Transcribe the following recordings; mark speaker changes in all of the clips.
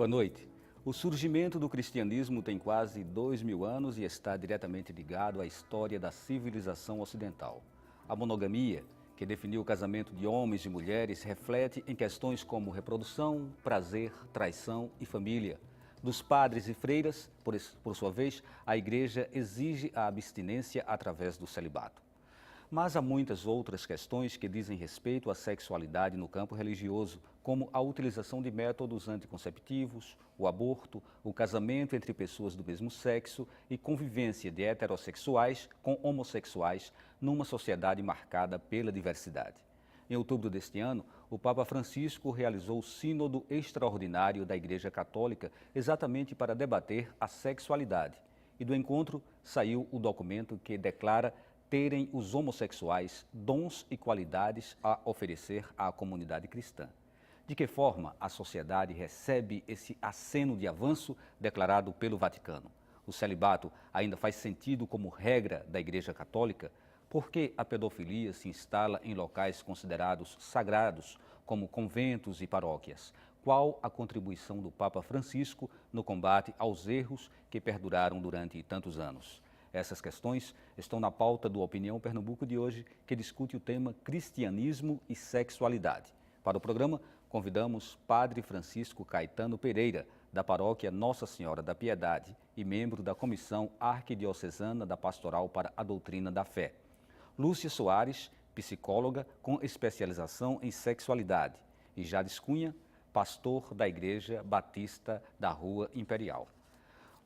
Speaker 1: Boa noite. O surgimento do cristianismo tem quase 2000 anos e está diretamente ligado à história da civilização ocidental. A monogamia, que definiu o casamento de homens e mulheres, reflete em questões como reprodução, prazer, traição e família. Dos padres e freiras, por sua vez, a Igreja exige a abstinência através do celibato. Mas há muitas outras questões que dizem respeito à sexualidade no campo religioso, como a utilização de métodos anticonceptivos, o aborto, o casamento entre pessoas do mesmo sexo e convivência de heterossexuais com homossexuais numa sociedade marcada pela diversidade. Em outubro deste ano, o Papa Francisco realizou o Sínodo Extraordinário da Igreja Católica exatamente para debater a sexualidade. E do encontro saiu o documento que declara terem os homossexuais dons e qualidades a oferecer à comunidade cristã. De que forma a sociedade recebe esse aceno de avanço declarado pelo Vaticano? O celibato ainda faz sentido como regra da Igreja Católica? Por que a pedofilia se instala em locais considerados sagrados, como conventos e paróquias? Qual a contribuição do Papa Francisco no combate aos erros que perduraram durante tantos anos? Essas questões estão na pauta do Opinião Pernambuco de hoje, que discute o tema cristianismo e sexualidade. Para o programa, convidamos Padre Francisco Caetano Pereira, da paróquia Nossa Senhora da Piedade e membro da Comissão Arquidiocesana da Pastoral para a Doutrina da Fé. Lúcia Soares, psicóloga com especialização em sexualidade. E Jades Cunha, pastor da Igreja Batista da Rua Imperial.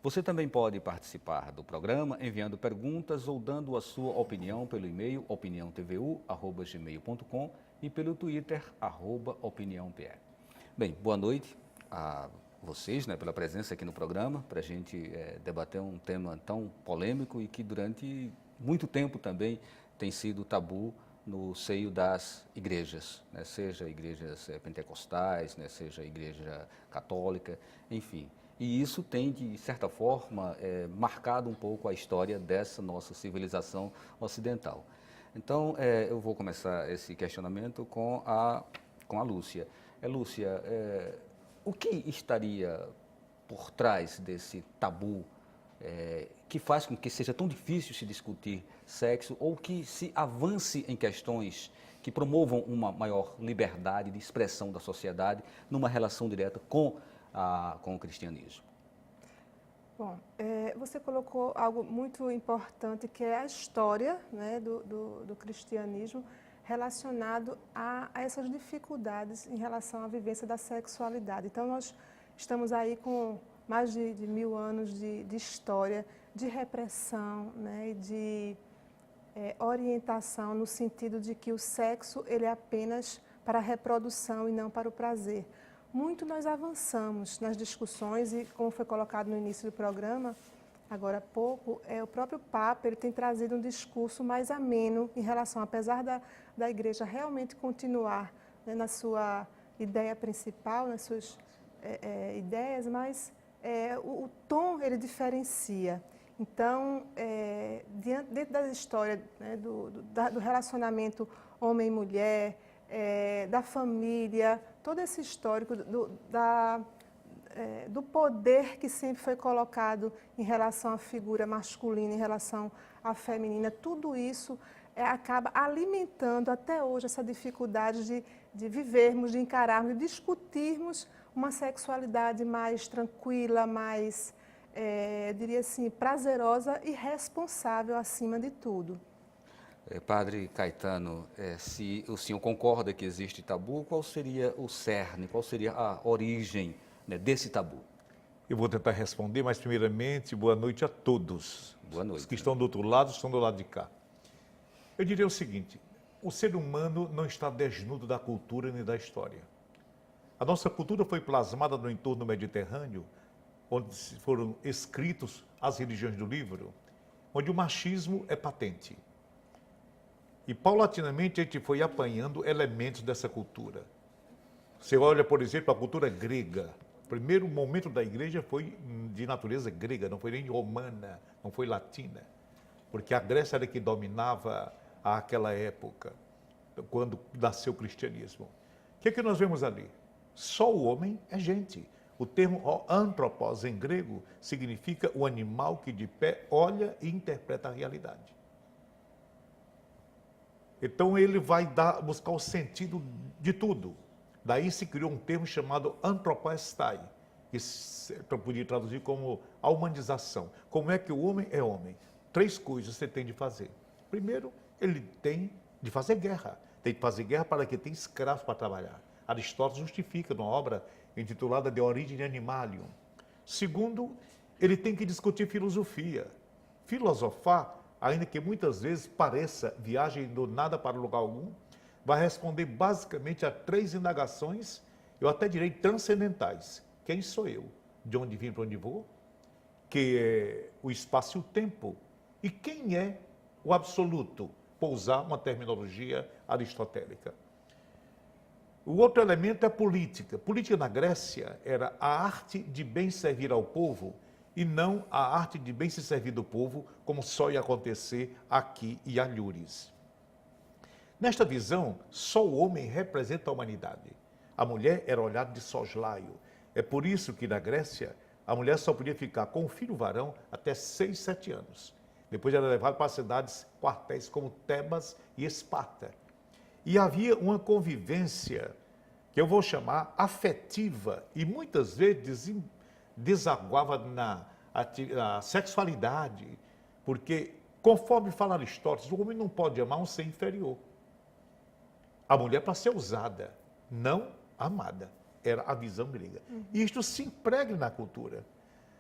Speaker 1: Você também pode participar do programa enviando perguntas ou dando a sua opinião pelo e-mail opiniãotvu@gmail.com e pelo Twitter @opiniãopr. Bem, boa noite a vocês, pela presença aqui no programa, para a gente debater um tema tão polêmico e que durante muito tempo também tem sido tabu no seio das igrejas, seja igrejas pentecostais, seja igreja católica, enfim. E isso tem, de certa forma, marcado um pouco a história dessa nossa civilização ocidental. Então, eu vou começar esse questionamento com a Lúcia. Lúcia, o que estaria por trás desse tabu que faz com que seja tão difícil se discutir sexo ou que se avance em questões que promovam uma maior liberdade de expressão da sociedade numa relação direta com o cristianismo?
Speaker 2: Bom, você colocou algo muito importante, que é a história do cristianismo relacionado a essas dificuldades em relação à vivência da sexualidade. Então, nós estamos aí com mais de 1000 anos de história, de repressão, e de orientação no sentido de que o sexo ele é apenas para a reprodução e não para o prazer. Muito nós avançamos nas discussões e, como foi colocado no início do programa, agora há pouco, o próprio Papa ele tem trazido um discurso mais ameno em relação, apesar da Igreja realmente continuar na sua ideia principal, nas suas ideias, mas o tom ele diferencia. Então, dentro da história do relacionamento homem e mulher, da família, todo esse histórico do poder que sempre foi colocado em relação à figura masculina, em relação à feminina, tudo isso acaba alimentando até hoje essa dificuldade de vivermos, de encararmos, de discutirmos uma sexualidade mais tranquila, mais, eu diria assim, prazerosa e responsável acima de tudo.
Speaker 1: Padre Caetano, se o senhor concorda que existe tabu, qual seria o cerne, qual seria a origem desse tabu?
Speaker 3: Eu vou tentar responder, mas primeiramente, boa noite a todos.
Speaker 1: Boa noite.
Speaker 3: Os que estão do outro lado, estão do lado de cá. Eu diria o seguinte, o ser humano não está desnudo da cultura nem da história. A nossa cultura foi plasmada no entorno mediterrâneo, onde foram escritos as religiões do livro, onde o machismo é patente. E, paulatinamente, a gente foi apanhando elementos dessa cultura. Você olha, por exemplo, a cultura grega. O primeiro momento da igreja foi de natureza grega, não foi nem romana, não foi latina. Porque a Grécia era que dominava àquela época, quando nasceu o cristianismo. O que é que nós vemos ali? Só o homem é gente. O termo antropos em grego significa o animal que de pé olha e interpreta a realidade. Então ele vai buscar o sentido de tudo. Daí se criou um termo chamado antropoestai, que eu podia traduzir como a humanização. Como é que o homem é homem? 3 coisas você tem de fazer. Primeiro, ele tem de fazer guerra. Tem de fazer guerra para que tenha escravos para trabalhar. Aristóteles justifica numa obra intitulada De Origine Animalium. Segundo, ele tem que discutir filosofia. Filosofar, ainda que muitas vezes pareça viagem do nada para lugar algum, vai responder basicamente a 3 indagações, eu até direi transcendentais. Quem sou eu? De onde vim, para onde vou? Que é o espaço e o tempo. E quem é o absoluto? Por usar uma terminologia aristotélica. O outro elemento é política. Política na Grécia era a arte de bem servir ao povo e não a arte de bem se servir do povo, como só ia acontecer aqui em Alhures. Nesta visão, só o homem representa a humanidade. A mulher era olhada de soslaio. É por isso que na Grécia, a mulher só podia ficar com o filho varão até 6, 7 anos. Depois era levado para cidades quartéis como Tebas e Esparta. E havia uma convivência que eu vou chamar afetiva e muitas vezes desaguava na sexualidade, porque, conforme fala Aristóteles, o homem não pode amar um ser inferior. A mulher para ser usada, não amada. Era a visão grega. E isto se impregna na cultura.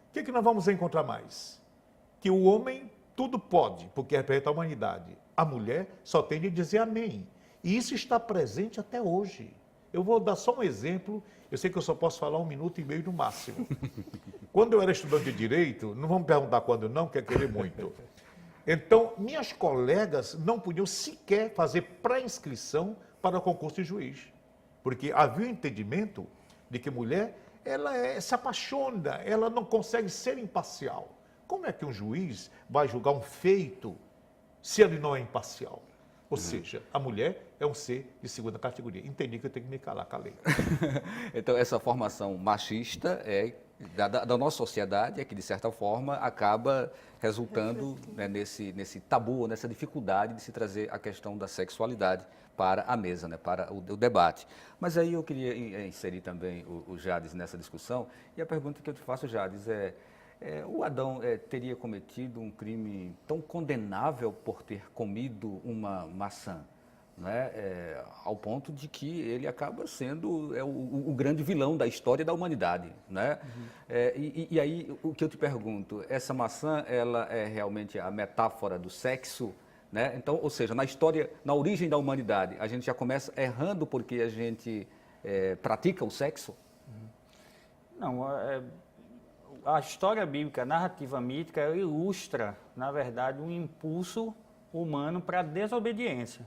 Speaker 3: O que nós vamos encontrar mais? Que o homem tudo pode, porque representa a humanidade. A mulher só tem de dizer amém. E isso está presente até hoje. Eu vou dar só um exemplo, eu sei que eu só posso falar 1 minuto e meio no máximo. Quando eu era estudante de Direito, não vamos me perguntar quando não, quer querer muito. Então, minhas colegas não podiam sequer fazer pré-inscrição para o concurso de juiz. Porque havia o entendimento de que mulher, ela se apaixona, ela não consegue ser imparcial. Como é que um juiz vai julgar um feito se ele não é imparcial? Ou seja, a mulher é um ser de segunda categoria. Entendi que eu tenho que me calar, calei.
Speaker 1: Então, essa formação machista da nossa sociedade é que, de certa forma, acaba resultando, né, nesse tabu, nessa dificuldade de se trazer a questão da sexualidade para a mesa, né, para o debate. Mas aí eu queria inserir também o Jades nessa discussão. E a pergunta que eu te faço, Jades, o Adão teria cometido um crime tão condenável por ter comido uma maçã, né? Ao ponto de que ele acaba sendo o grande vilão da história da humanidade, né? E aí, o que eu te pergunto, essa maçã, ela é realmente a metáfora do sexo, né? Então, ou seja, na história, na origem da humanidade, a gente já começa errando porque a gente pratica o sexo?
Speaker 4: Não, a história bíblica, a narrativa mítica, ela ilustra, na verdade, um impulso humano para a desobediência.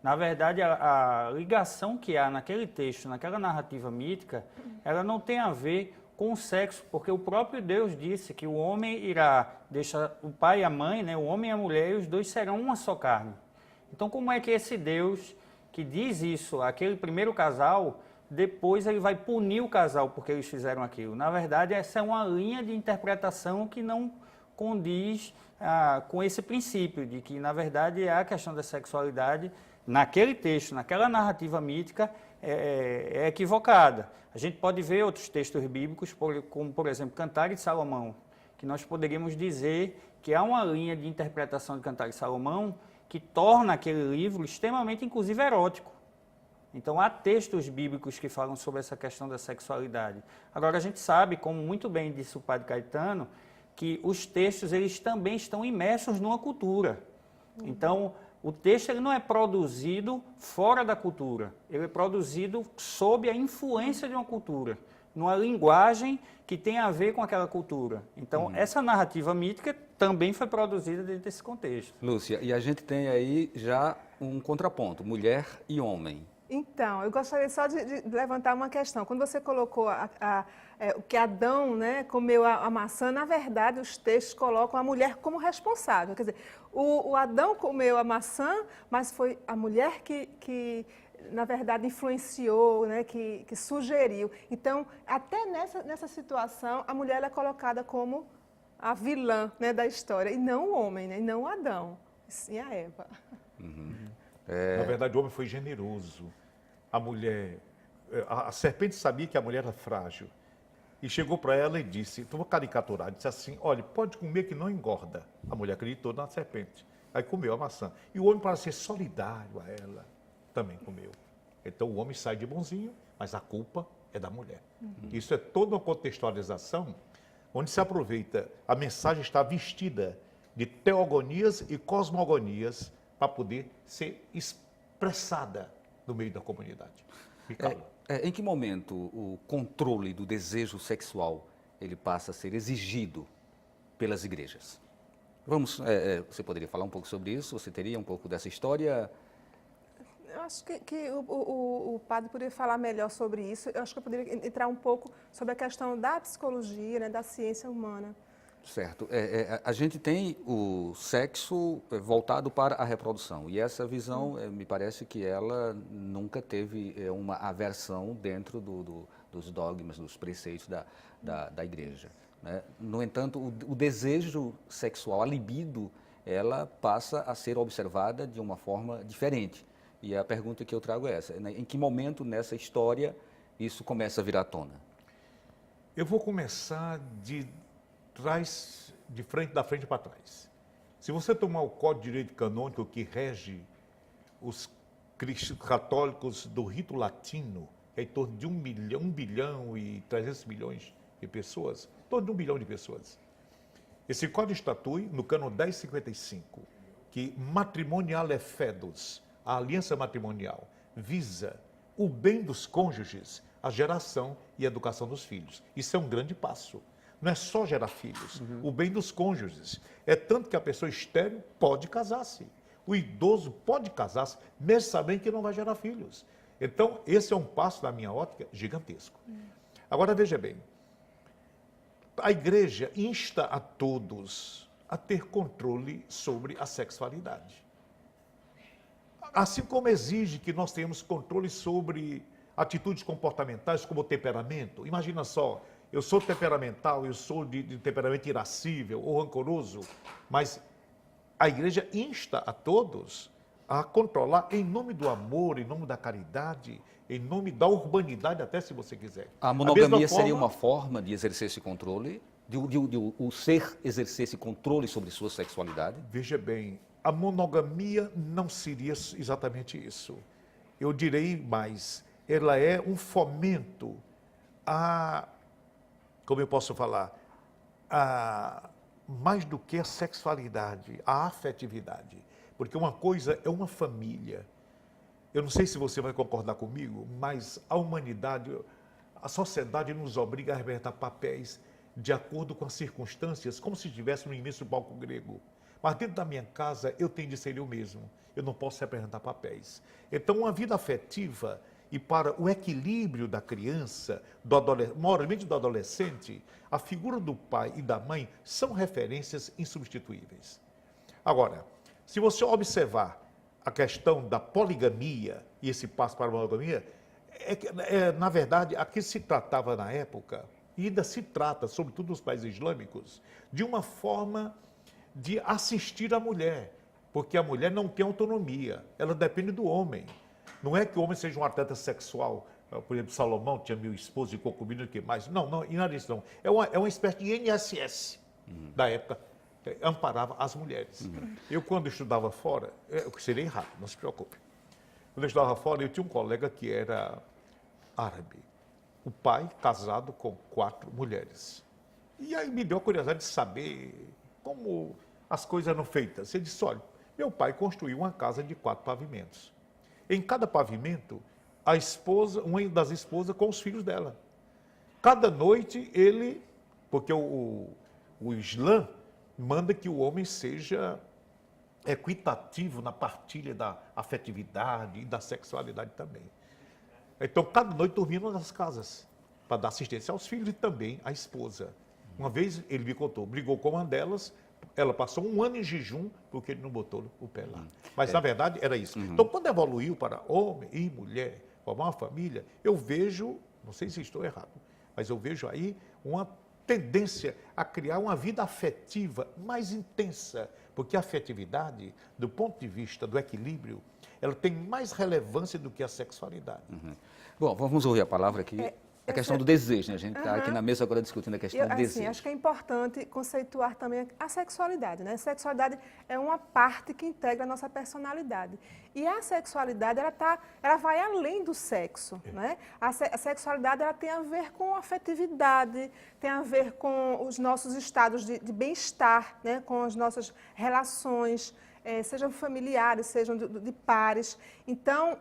Speaker 4: Na verdade, a ligação que há naquele texto, naquela narrativa mítica, ela não tem a ver com o sexo, porque o próprio Deus disse que o homem irá deixar o pai e a mãe, né, o homem e a mulher, e os dois serão uma só carne. Então, como é que esse Deus que diz isso, aquele primeiro casal, depois ele vai punir o casal porque eles fizeram aquilo? Na verdade, essa é uma linha de interpretação que não condiz com esse princípio de que, na verdade, a questão da sexualidade, naquele texto, naquela narrativa mítica, é equivocada. A gente pode ver outros textos bíblicos, como, por exemplo, Cantares de Salomão, que nós poderíamos dizer que há uma linha de interpretação de Cantares de Salomão que torna aquele livro extremamente, inclusive, erótico. Então, há textos bíblicos que falam sobre essa questão da sexualidade. Agora, a gente sabe, como muito bem disse o padre Caetano, que os textos eles também estão imersos numa cultura. Então, o texto ele não é produzido fora da cultura, ele é produzido sob a influência de uma cultura, numa linguagem que tem a ver com aquela cultura. Então, essa narrativa mítica também foi produzida dentro desse contexto.
Speaker 1: Lúcia, e a gente tem aí já um contraponto, mulher e homem.
Speaker 2: Então, eu gostaria só de levantar uma questão. Quando você colocou que Adão, né, comeu a maçã, na verdade, os textos colocam a mulher como responsável. Quer dizer, o Adão comeu a maçã, mas foi a mulher que na verdade, influenciou, né, que sugeriu. Então, até nessa situação, a mulher ela é colocada como a vilã, né, da história, e não o homem, né, e não o Adão, sim a Eva.
Speaker 3: Na verdade, o homem foi generoso. A mulher, a serpente sabia que a mulher era frágil. E chegou para ela e disse, vou caricaturar, disse assim, olha, pode comer que não engorda. A mulher acreditou na serpente. Aí comeu a maçã. E o homem, para ser solidário a ela, também comeu. Então o homem sai de bonzinho, mas a culpa é da mulher. Isso é toda uma contextualização onde se aproveita, a mensagem está vestida de teogonias e cosmogonias para poder ser expressada no meio da comunidade. Ricardo.
Speaker 1: Em que momento o controle do desejo sexual ele passa a ser exigido pelas igrejas? Você poderia falar um pouco sobre isso? Você teria um pouco dessa história?
Speaker 2: Eu acho que o padre poderia falar melhor sobre isso. Eu acho que eu poderia entrar um pouco sobre a questão da psicologia, né, da ciência humana.
Speaker 1: Certo. A gente tem o sexo voltado para a reprodução e essa visão, me parece que ela nunca teve uma aversão dentro dos dogmas, dos preceitos da igreja, né? No entanto, o desejo sexual, a libido, ela passa a ser observada de uma forma diferente. E a pergunta que eu trago é essa, né? Em que momento nessa história isso começa a vir à tona?
Speaker 3: Eu vou começar da frente para trás. Se você tomar o Código de Direito Canônico que rege os católicos do rito latino, é em torno de 1 bilhão e 300 milhões de pessoas, em torno de 1 bilhão de pessoas. Esse código estatui, no cano 1055, que matrimonial é fedos, a aliança matrimonial, visa o bem dos cônjuges, a geração e a educação dos filhos. Isso é um grande passo. Não é só gerar filhos, o bem dos cônjuges. É tanto que a pessoa estéril pode casar-se. O idoso pode casar-se, mesmo sabendo que não vai gerar filhos. Então, esse é um passo, na minha ótica, gigantesco. Agora, veja bem. A igreja insta a todos a ter controle sobre a sexualidade. Assim como exige que nós tenhamos controle sobre atitudes comportamentais, como o temperamento. Imagina só, eu sou temperamental, eu sou de temperamento irascível ou rancoroso, mas a igreja insta a todos a controlar em nome do amor, em nome da caridade, em nome da urbanidade, até se você quiser.
Speaker 1: A monogamia seria uma forma de exercer esse controle, o ser exercer esse controle sobre sua sexualidade?
Speaker 3: Veja bem, a monogamia não seria exatamente isso. Eu direi mais, ela é um fomento como eu posso falar, mais do que a sexualidade, a afetividade. Porque uma coisa é uma família. Eu não sei se você vai concordar comigo, mas a humanidade, a sociedade nos obriga a representar papéis de acordo com as circunstâncias, como se estivesse no imenso palco grego. Mas dentro da minha casa, eu tenho de ser eu mesmo. Eu não posso representar papéis. Então, uma vida afetiva e para o equilíbrio da criança, moralmente do adolescente, a figura do pai e da mãe são referências insubstituíveis. Agora, se você observar a questão da poligamia e esse passo para a monogamia, na verdade, a que se tratava na época, e ainda se trata, sobretudo nos países islâmicos, de uma forma de assistir a mulher, porque a mulher não tem autonomia, ela depende do homem. Não é que o homem seja um atleta sexual, por exemplo, Salomão tinha 1000 esposas e concubinas, o que mais? Não, e nada disso não. É uma espécie de INSS da época, que amparava as mulheres. Eu, quando estudava fora, eu seria errado, não se preocupe. Quando eu estudava fora, eu tinha um colega que era árabe. O pai casado com 4 mulheres. E aí me deu a curiosidade de saber como as coisas eram feitas. Ele disse, olha, meu pai construiu uma casa de 4 pavimentos. Em cada pavimento, uma das esposas com os filhos dela. Cada noite porque o Islã manda que o homem seja equitativo na partilha da afetividade e da sexualidade também. Então, cada noite dormia numa das casas, para dar assistência aos filhos e também à esposa. Uma vez, ele me contou, brigou com uma delas, Ela passou um ano em jejum porque ele não botou o pé lá. Mas, na verdade, era isso. Então, quando evoluiu para homem e mulher, formar uma família, eu vejo, não sei se estou errado, mas eu vejo aí uma tendência a criar uma vida afetiva mais intensa, porque a afetividade, do ponto de vista do equilíbrio, ela tem mais relevância do que a sexualidade.
Speaker 1: Bom, vamos ouvir a palavra aqui. A questão do desejo, né? A gente está aqui na mesa agora discutindo a questão do desejo.
Speaker 2: Acho que é importante conceituar também a sexualidade, né? A sexualidade é uma parte que integra a nossa personalidade. E a sexualidade, ela vai além do sexo, né? A sexualidade, ela tem a ver com afetividade, tem a ver com os nossos estados de bem-estar, né? Com as nossas relações, sejam familiares, sejam de pares. Então,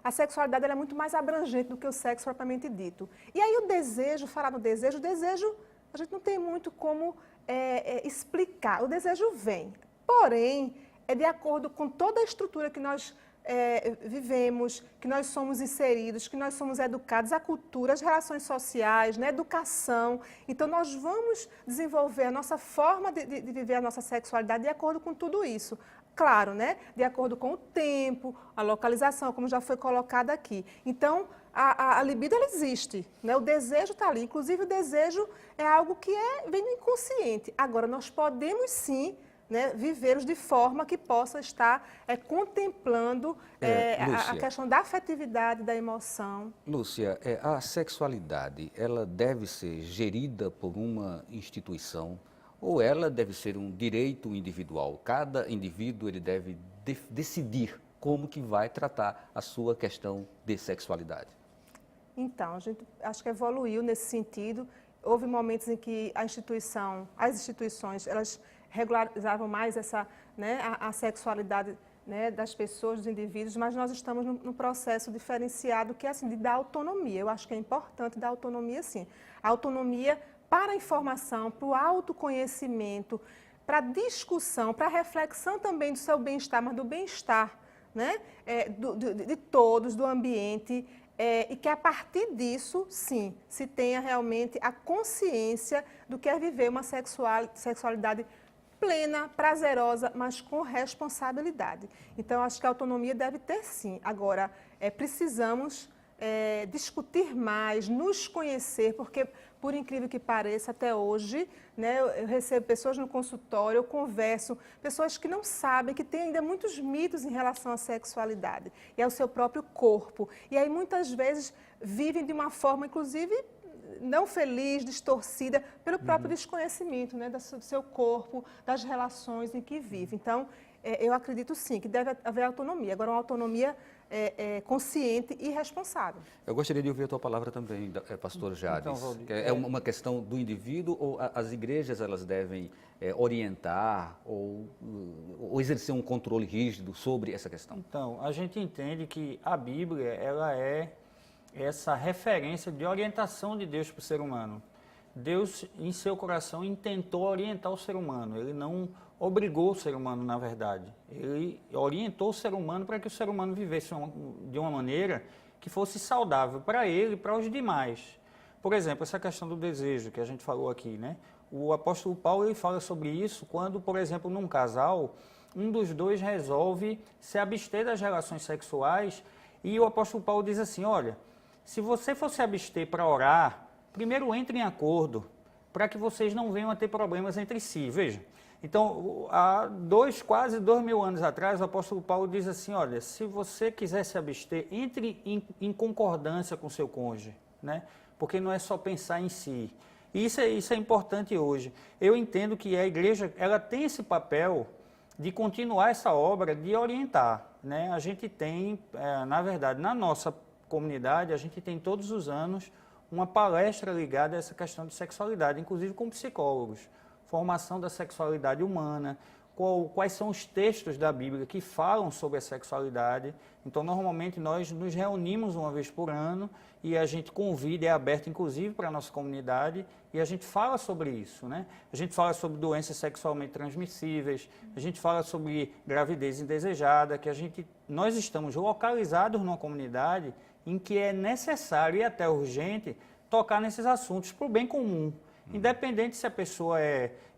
Speaker 2: a sexualidade ela é muito mais abrangente do que o sexo propriamente dito. E aí o desejo, falar no desejo, a gente não tem muito como explicar. O desejo vem, porém, é de acordo com toda a estrutura que nós vivemos, que nós somos inseridos, que nós somos educados, a cultura, as relações sociais, né, a educação. Então, nós vamos desenvolver a nossa forma de viver a nossa sexualidade de acordo com tudo isso. Claro, né? De acordo com o tempo, a localização, como já foi colocado aqui. Então, a libido ela existe, né? O desejo está ali. Inclusive, o desejo é algo que vem do inconsciente. Agora, nós podemos sim, né, vivê-los de forma que possa estar contemplando a questão da afetividade, da emoção.
Speaker 1: Lúcia, a sexualidade, ela deve ser gerida por uma instituição ou ela deve ser um direito individual? Cada indivíduo ele deve decidir como que vai tratar a sua questão de sexualidade. Então,
Speaker 2: a gente acho que evoluiu nesse sentido. Houve momentos em que as instituições, elas regularizavam mais a sexualidade, né, das pessoas, dos indivíduos, mas nós estamos num processo diferenciado que é assim, de dar autonomia. Eu acho que é importante dar autonomia, sim. A autonomia para a informação, para o autoconhecimento, para a discussão, para a reflexão também do seu bem-estar, mas do bem-estar, né, de todos, do ambiente, e que a partir disso, sim, se tenha realmente a consciência do que é viver uma sexualidade plena, prazerosa, mas com responsabilidade. Então, acho que a autonomia deve ter, sim. Agora, precisamos discutir mais, nos conhecer, porque, por incrível que pareça, até hoje, né, eu recebo pessoas no consultório, eu converso, pessoas que não sabem, que têm ainda muitos mitos em relação à sexualidade e ao seu próprio corpo. E aí, muitas vezes, vivem de uma forma, inclusive, não feliz, distorcida, pelo próprio desconhecimento, né, do seu corpo, das relações em que vive. Então, eu acredito sim que deve haver autonomia. Agora, uma autonomia consciente e responsável.
Speaker 1: Eu gostaria de ouvir a tua palavra também, pastor Jades. Então, é uma questão do indivíduo ou as igrejas elas devem orientar ou exercer um controle rígido sobre essa questão?
Speaker 4: Então, a gente entende que a Bíblia ela é essa referência de orientação de Deus para o ser humano. Deus, em seu coração, intentou orientar o ser humano. Ele não obrigou o ser humano, na verdade. Ele orientou o ser humano para que o ser humano vivesse de uma maneira que fosse saudável para ele e para os demais. Por exemplo, essa questão do desejo que a gente falou aqui, né? O apóstolo Paulo ele fala sobre isso quando, por exemplo, num casal, um dos dois resolve se abster das relações sexuais e o apóstolo Paulo diz assim, olha, se você for se abster para orar, primeiro entre em acordo para que vocês não venham a ter problemas entre si. Veja, então, há quase 2000 anos atrás, o apóstolo Paulo diz assim, olha, se você quiser se abster, entre em concordância com seu cônjuge, né? Porque não é só pensar em si. E isso é importante hoje. Eu entendo que a igreja ela tem esse papel de continuar essa obra, de orientar, né? A gente tem, na verdade, na nossa comunidade, a gente tem todos os anos uma palestra ligada a essa questão de sexualidade, inclusive com psicólogos, formação da sexualidade humana, quais são os textos da Bíblia que falam sobre a sexualidade. Então, normalmente, nós nos reunimos uma vez por ano e a gente convida, é aberto inclusive para a nossa comunidade, e a gente fala sobre isso, né? A gente fala sobre doenças sexualmente transmissíveis, a gente fala sobre gravidez indesejada, que nós estamos localizados numa comunidade em que é necessário e até urgente tocar nesses assuntos para o bem comum. Independente se a pessoa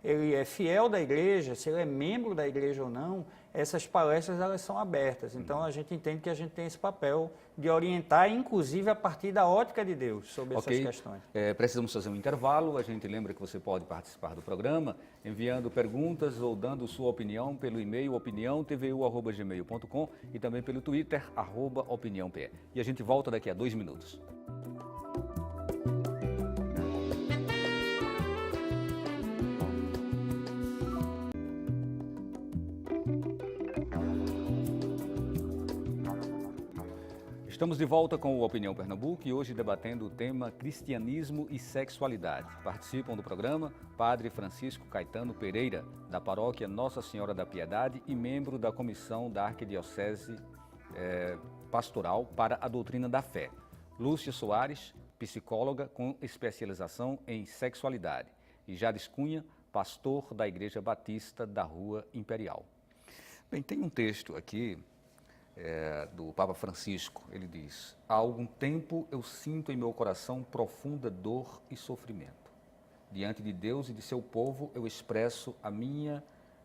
Speaker 4: ele é fiel da igreja, se ele é membro da igreja ou não, essas palestras elas são abertas. Então a gente entende que a gente tem esse papel de orientar, inclusive a partir da ótica de Deus, sobre essas questões.
Speaker 1: Precisamos fazer um intervalo. A gente lembra que você pode participar do programa enviando perguntas ou dando sua opinião pelo e-mail opiniãotvu@gmail.com e também pelo Twitter @opiniãope. E a gente volta daqui a 2 minutos. Estamos de volta com o Opinião Pernambuco e hoje debatendo o tema cristianismo e sexualidade. Participam do programa Padre Francisco Caetano Pereira, da paróquia Nossa Senhora da Piedade e membro da comissão da Arquidiocese Pastoral para a Doutrina da Fé. Lúcia Soares, psicóloga com especialização em sexualidade. E Jades Cunha, pastor da Igreja Batista da Rua Imperial. Bem, tem um texto aqui do Papa Francisco. Ele diz: há algum tempo eu sinto em meu coração profunda dor e sofrimento. Diante de Deus e de seu povo eu expresso a minha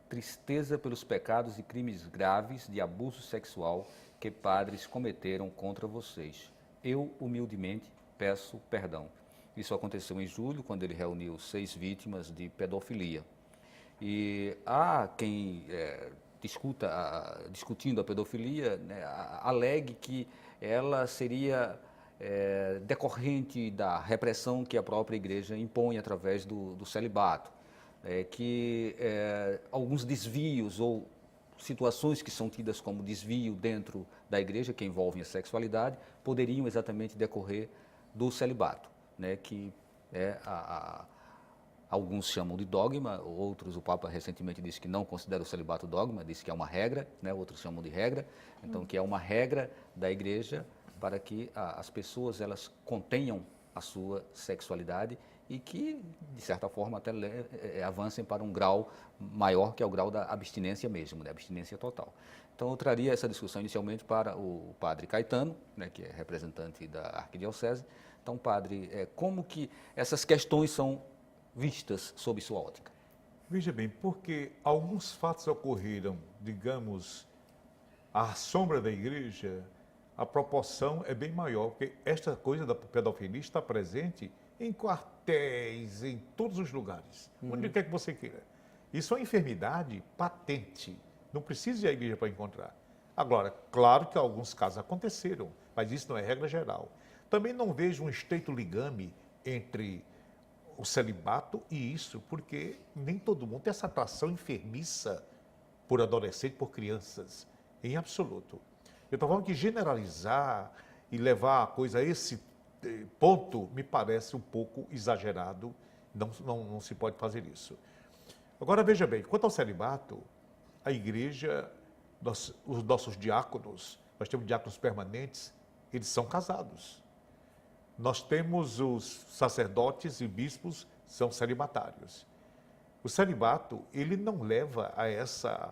Speaker 1: tristeza pelos pecados e crimes graves de abuso sexual que padres cometeram contra vocês. Eu, humildemente, peço perdão. Isso aconteceu em julho, quando ele reuniu 6 vítimas de pedofilia. E há quem discutindo a pedofilia, né, alegue que ela seria decorrente da repressão que a própria igreja impõe através do celibato, que alguns desvios ou situações que são tidas como desvio dentro da igreja, que envolvem a sexualidade, poderiam exatamente decorrer do celibato, né, que alguns chamam de dogma, outros, o Papa recentemente disse que não considera o celibato dogma, disse que é uma regra, né? Outros chamam de regra, então que é uma regra da igreja para que as pessoas elas contenham a sua sexualidade e que, de certa forma, até avancem para um grau maior, que é o grau da abstinência mesmo, né? Abstinência total. Então eu traria essa discussão inicialmente para o padre Caetano, né, que é representante da Arquidiocese. Então, padre, como que essas questões são vistas sob sua ótica?
Speaker 3: Veja bem, porque alguns fatos ocorreram, digamos, à sombra da igreja, a proporção é bem maior, porque esta coisa da pedofilia está presente em quartéis, em todos os lugares, onde quer que você queira. Isso é uma enfermidade patente, não precisa ir à igreja para encontrar. Agora, claro que alguns casos aconteceram, mas isso não é regra geral. Também não vejo um estreito ligame entre o celibato e isso, porque nem todo mundo tem essa atração enfermiça por adolescentes, por crianças, em absoluto. Eu estou falando que generalizar e levar a coisa a esse ponto me parece um pouco exagerado, não se pode fazer isso. Agora veja bem, quanto ao celibato, a igreja, os nossos diáconos, nós temos diáconos permanentes, eles são casados. Nós temos os sacerdotes e bispos, são celibatários. O celibato, ele não leva a essa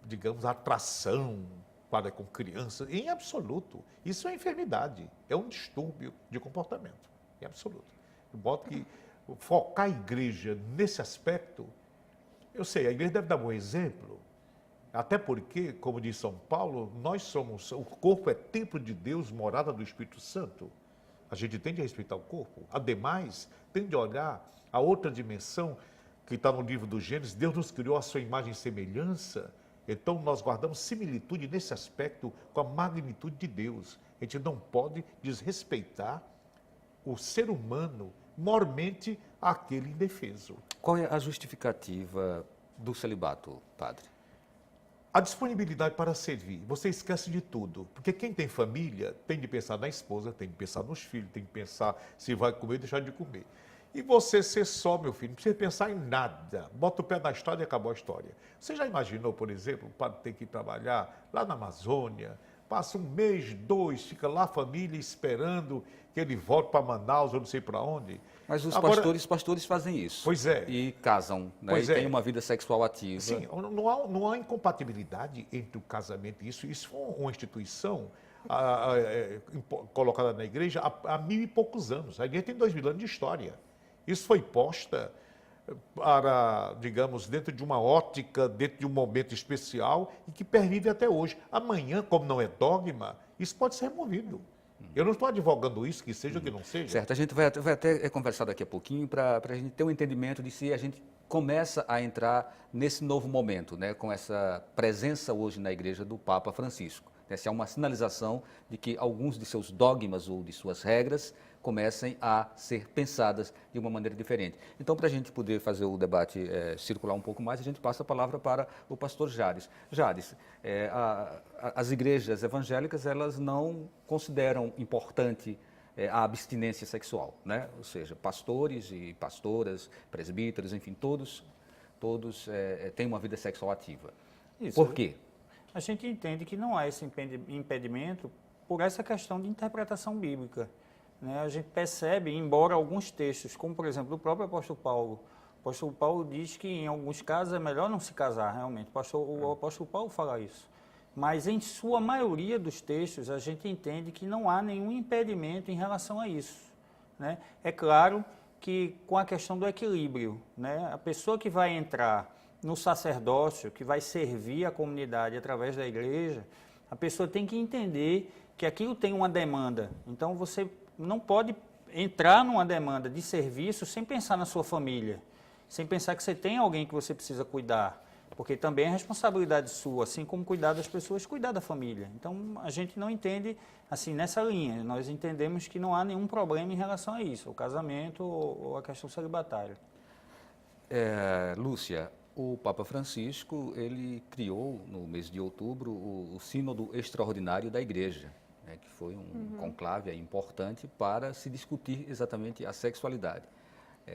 Speaker 3: digamos, atração para com crianças, em absoluto. Isso é enfermidade, é um distúrbio de comportamento, em absoluto. De modo que focar a igreja nesse aspecto, eu sei, a igreja deve dar um bom exemplo, até porque, como diz São Paulo, o corpo é templo de Deus, morada do Espírito Santo. A gente tem de respeitar o corpo. Ademais, tem de olhar a outra dimensão que está no livro do Gênesis. Deus nos criou a sua imagem e semelhança. Então, nós guardamos similitude nesse aspecto com a magnitude de Deus. A gente não pode desrespeitar o ser humano, mormente aquele indefeso.
Speaker 1: Qual é a justificativa do celibato, padre?
Speaker 3: A disponibilidade para servir. Você esquece de tudo. Porque quem tem família tem de pensar na esposa, tem de pensar nos filhos, tem de pensar se vai comer ou deixar de comer. E você ser só, meu filho, não precisa pensar em nada. Bota o pé na estrada e acabou a história. Você já imaginou, por exemplo, o padre ter que ir trabalhar lá na Amazônia, passa 1 mês, 2, fica lá a família esperando que ele volte para Manaus ou não sei para onde.
Speaker 1: Mas os
Speaker 3: Agora,
Speaker 1: pastores fazem isso.
Speaker 3: Pois é.
Speaker 1: E casam, né?
Speaker 3: Pois
Speaker 1: E
Speaker 3: é.
Speaker 1: têm uma vida sexual ativa.
Speaker 3: Sim, não há incompatibilidade entre o casamento e isso. Isso foi uma instituição colocada na igreja há 1000 e poucos anos. A igreja tem 2000 anos de história. Isso foi posta para, digamos, dentro de uma ótica, dentro de um momento especial e que pervive até hoje. Amanhã, como não é dogma, isso pode ser removido. Eu não estou advogando isso, que seja ou que não seja.
Speaker 1: Certo, a gente vai até conversar daqui a pouquinho para a gente ter um entendimento de se a gente começa a entrar nesse novo momento, né, com essa presença hoje na igreja do Papa Francisco. Né, se há uma sinalização de que alguns de seus dogmas ou de suas regras comecem a ser pensadas de uma maneira diferente. Então, para a gente poder fazer o debate circular um pouco mais, a gente passa a palavra para o pastor Jades. Jades, as igrejas evangélicas, elas não consideram importante a abstinência sexual, né? Ou seja, pastores e pastoras, presbíteros, enfim, todos têm uma vida sexual ativa.
Speaker 4: Isso.
Speaker 1: Por quê?
Speaker 4: A gente entende que não há esse impedimento por essa questão de interpretação bíblica. Né? A gente percebe, embora alguns textos, como por exemplo do próprio apóstolo Paulo diz que em alguns casos é melhor não se casar realmente, o apóstolo Paulo fala isso. Mas em sua maioria dos textos a gente entende que não há nenhum impedimento em relação a isso. Né? É claro que com a questão do equilíbrio, né? A pessoa que vai entrar no sacerdócio, que vai servir a comunidade através da igreja, a pessoa tem que entender que aquilo tem uma demanda. Então você não pode entrar numa demanda de serviço sem pensar na sua família, sem pensar que você tem alguém que você precisa cuidar, porque também é responsabilidade sua, assim como cuidar das pessoas, cuidar da família. Então a gente não entende assim nessa linha, nós entendemos que não há nenhum problema em relação a isso, o casamento ou a questão celibatária.
Speaker 1: Lúcia, o Papa Francisco, ele criou no mês de outubro o Sínodo Extraordinário da Igreja, né, que foi um conclave importante para se discutir exatamente a sexualidade.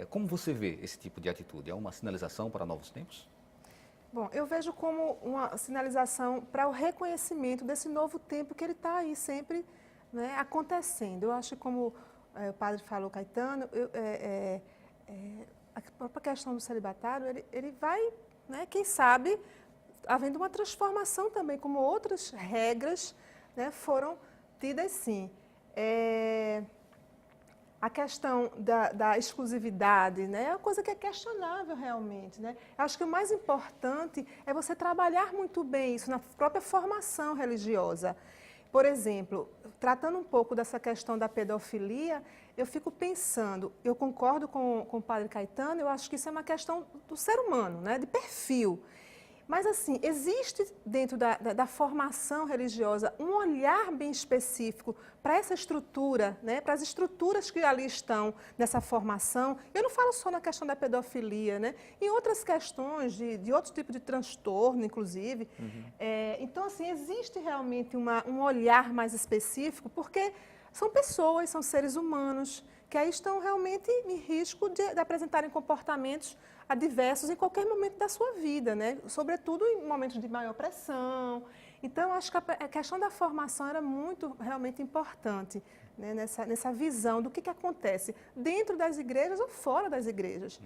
Speaker 1: Como você vê esse tipo de atitude? É uma sinalização para novos tempos?
Speaker 2: Bom, eu vejo como uma sinalização para o reconhecimento desse novo tempo que ele está aí sempre, né, acontecendo. Eu acho que, como o padre falou, Caetano, a própria questão do celibatário, ele vai, né, quem sabe, havendo uma transformação também, como outras regras, né, foram tidas sim. A questão da exclusividade, né, é uma coisa que é questionável realmente. Né? Eu acho que o mais importante é você trabalhar muito bem isso na própria formação religiosa. Por exemplo, tratando um pouco dessa questão da pedofilia, eu fico pensando, eu concordo com o padre Caetano, eu acho que isso é uma questão do ser humano, né, de perfil. Mas, assim, existe dentro da formação religiosa um olhar bem específico para essa estrutura, né, para as estruturas que ali estão nessa formação. Eu não falo só na questão da pedofilia, né, em outras questões de outro tipo de transtorno, inclusive. Então, assim, existe realmente um olhar mais específico, porque são pessoas, são seres humanos, que aí estão realmente em risco de apresentarem comportamentos adversos em qualquer momento da sua vida, né? Sobretudo em momentos de maior pressão. Então, eu acho que a questão da formação era muito, realmente importante, né? Nessa visão do que acontece dentro das igrejas ou fora das igrejas.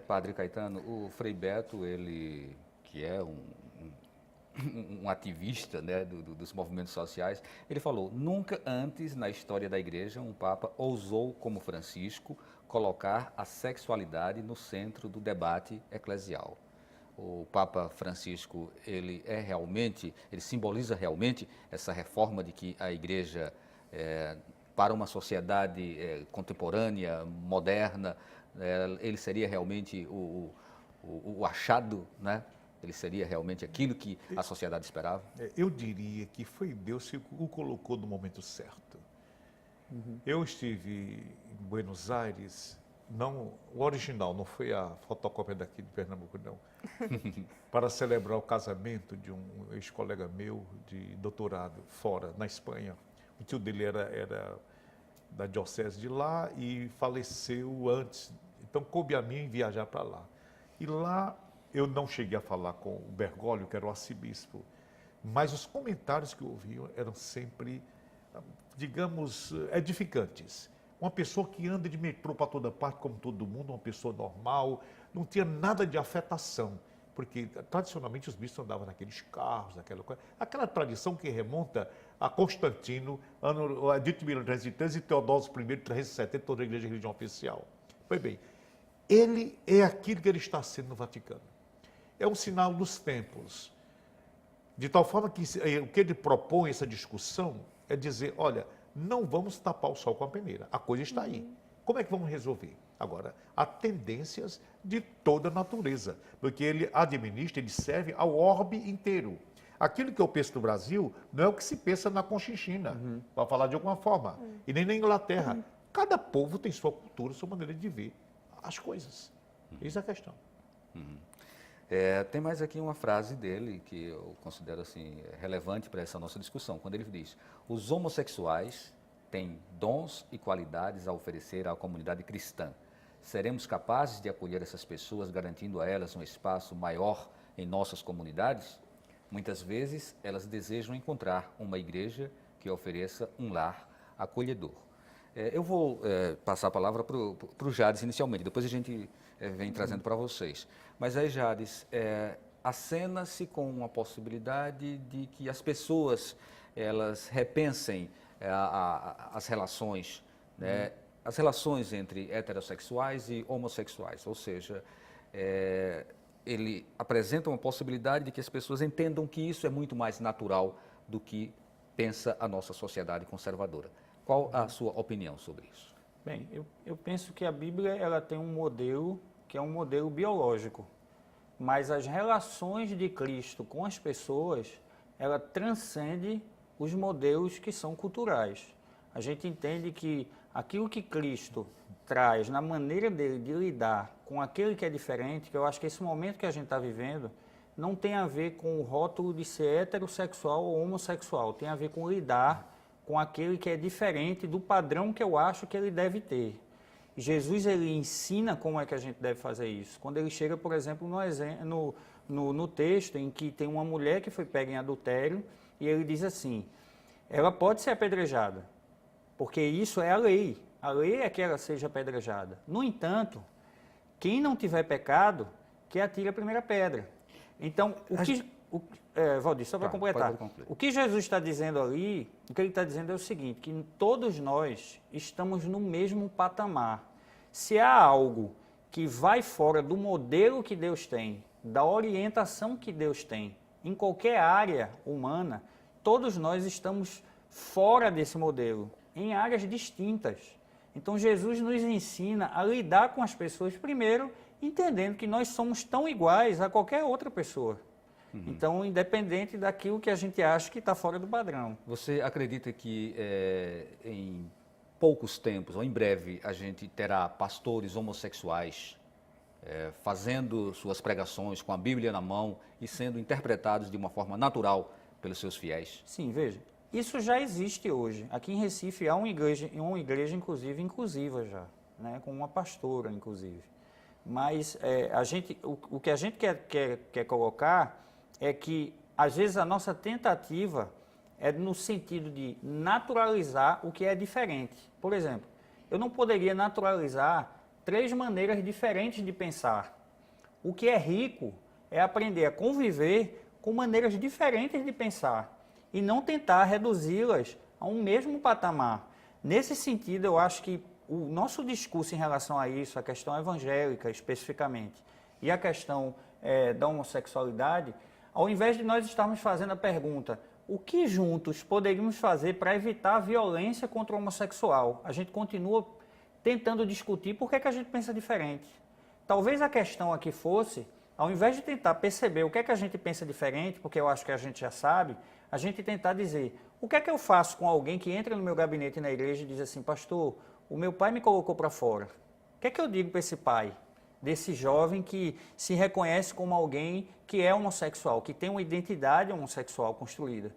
Speaker 1: Padre Caetano, o Frei Beto, ele, que é um ativista, né, dos movimentos sociais, ele falou: nunca antes na história da igreja um papa ousou, como Francisco, colocar a sexualidade no centro do debate eclesial. O Papa Francisco, ele simboliza realmente essa reforma de que a igreja, para uma sociedade contemporânea, moderna, ele seria realmente o achado, né? Ele seria realmente aquilo que a sociedade esperava?
Speaker 3: Eu diria que foi Deus que o colocou no momento certo. Eu estive em Buenos Aires, não, o original, não foi a fotocópia daqui de Pernambuco, não, para celebrar o casamento de um ex-colega meu de doutorado fora, na Espanha. O tio dele era da diocese de lá e faleceu antes, então coube a mim viajar para lá. E lá eu não cheguei a falar com o Bergoglio, que era o arcebispo, mas os comentários que eu ouvi eram sempre, digamos, edificantes. Uma pessoa que anda de metrô para toda parte, como todo mundo, uma pessoa normal, não tinha nada de afetação, porque tradicionalmente os bispos andavam naqueles carros, aquela tradição que remonta a Constantino, ano de 1313 e Teodósio I, 370, toda a igreja de religião oficial. Pois bem, ele é aquilo que ele está sendo no Vaticano. É um sinal dos tempos. De tal forma que o que ele propõe, essa discussão, é dizer, olha, não vamos tapar o sol com a peneira, a coisa está aí. Como é que vamos resolver? Agora, há tendências de toda a natureza, porque ele administra, ele serve ao orbe inteiro. Aquilo que eu penso no Brasil não é o que se pensa na Conchinchina, para falar de alguma forma, e nem na Inglaterra. Cada povo tem sua cultura, sua maneira de ver as coisas. Isso é a questão.
Speaker 1: Tem mais aqui uma frase dele que eu considero assim relevante para essa nossa discussão, quando ele diz: os homossexuais têm dons e qualidades a oferecer à comunidade cristã. Seremos capazes de acolher essas pessoas, garantindo a elas um espaço maior em nossas comunidades? Muitas vezes elas desejam encontrar uma igreja que ofereça um lar acolhedor. Eu vou passar a palavra para o Jades inicialmente, depois a gente vem trazendo para vocês. Mas aí, Jades, acena-se com uma possibilidade de que as pessoas elas repensem as relações, né? As relações entre heterossexuais e homossexuais, ou seja, ele apresenta uma possibilidade de que as pessoas entendam que isso é muito mais natural do que pensa a nossa sociedade conservadora. Qual a sua opinião sobre isso?
Speaker 4: Bem, eu penso que a Bíblia ela tem um modelo que é um modelo biológico, mas as relações de Cristo com as pessoas, ela transcende os modelos que são culturais. A gente entende que aquilo que Cristo traz na maneira dele de lidar com aquele que é diferente, que eu acho que esse momento que a gente está vivendo não tem a ver com o rótulo de ser heterossexual ou homossexual, tem a ver com lidar com aquele que é diferente do padrão que eu acho que ele deve ter. Jesus ele ensina como é que a gente deve fazer isso. Quando ele chega, por exemplo, no texto em que tem uma mulher que foi pega em adultério e ele diz assim, ela pode ser apedrejada, porque isso é a lei é que ela seja apedrejada. No entanto, quem não tiver pecado, que atire a primeira pedra. Então, Valdir, só para completar, o que Jesus está dizendo ali, o que ele está dizendo é o seguinte, que todos nós estamos no mesmo patamar. Se há algo que vai fora do modelo que Deus tem, da orientação que Deus tem, em qualquer área humana, todos nós estamos fora desse modelo, em áreas distintas. Então, Jesus nos ensina a lidar com as pessoas, primeiro, entendendo que nós somos tão iguais a qualquer outra pessoa. Então, independente daquilo que a gente acha que está fora do padrão.
Speaker 1: Você acredita que em poucos tempos, ou em breve, a gente terá pastores homossexuais fazendo suas pregações com a Bíblia na mão e sendo interpretados de uma forma natural pelos seus fiéis?
Speaker 4: Sim, veja, isso já existe hoje. Aqui em Recife há uma igreja inclusive, inclusiva já, né, com uma pastora, inclusive. Mas o que a gente quer colocar é que, às vezes, a nossa tentativa é no sentido de naturalizar o que é diferente. Por exemplo, eu não poderia naturalizar 3 maneiras diferentes de pensar. O que é rico é aprender a conviver com maneiras diferentes de pensar e não tentar reduzi-las a um mesmo patamar. Nesse sentido, eu acho que o nosso discurso em relação a isso, a questão evangélica especificamente, e a questão da homossexualidade, ao invés de nós estarmos fazendo a pergunta, o que juntos poderíamos fazer para evitar a violência contra o homossexual? A gente continua tentando discutir por que a gente pensa diferente. Talvez a questão aqui fosse, ao invés de tentar perceber o que é que a gente pensa diferente, porque eu acho que a gente já sabe, a gente tentar dizer, o que é que eu faço com alguém que entra no meu gabinete na igreja e diz assim, pastor, o meu pai me colocou para fora. O que é que eu digo para esse pai? Desse jovem que se reconhece como alguém que é homossexual, que tem uma identidade homossexual construída.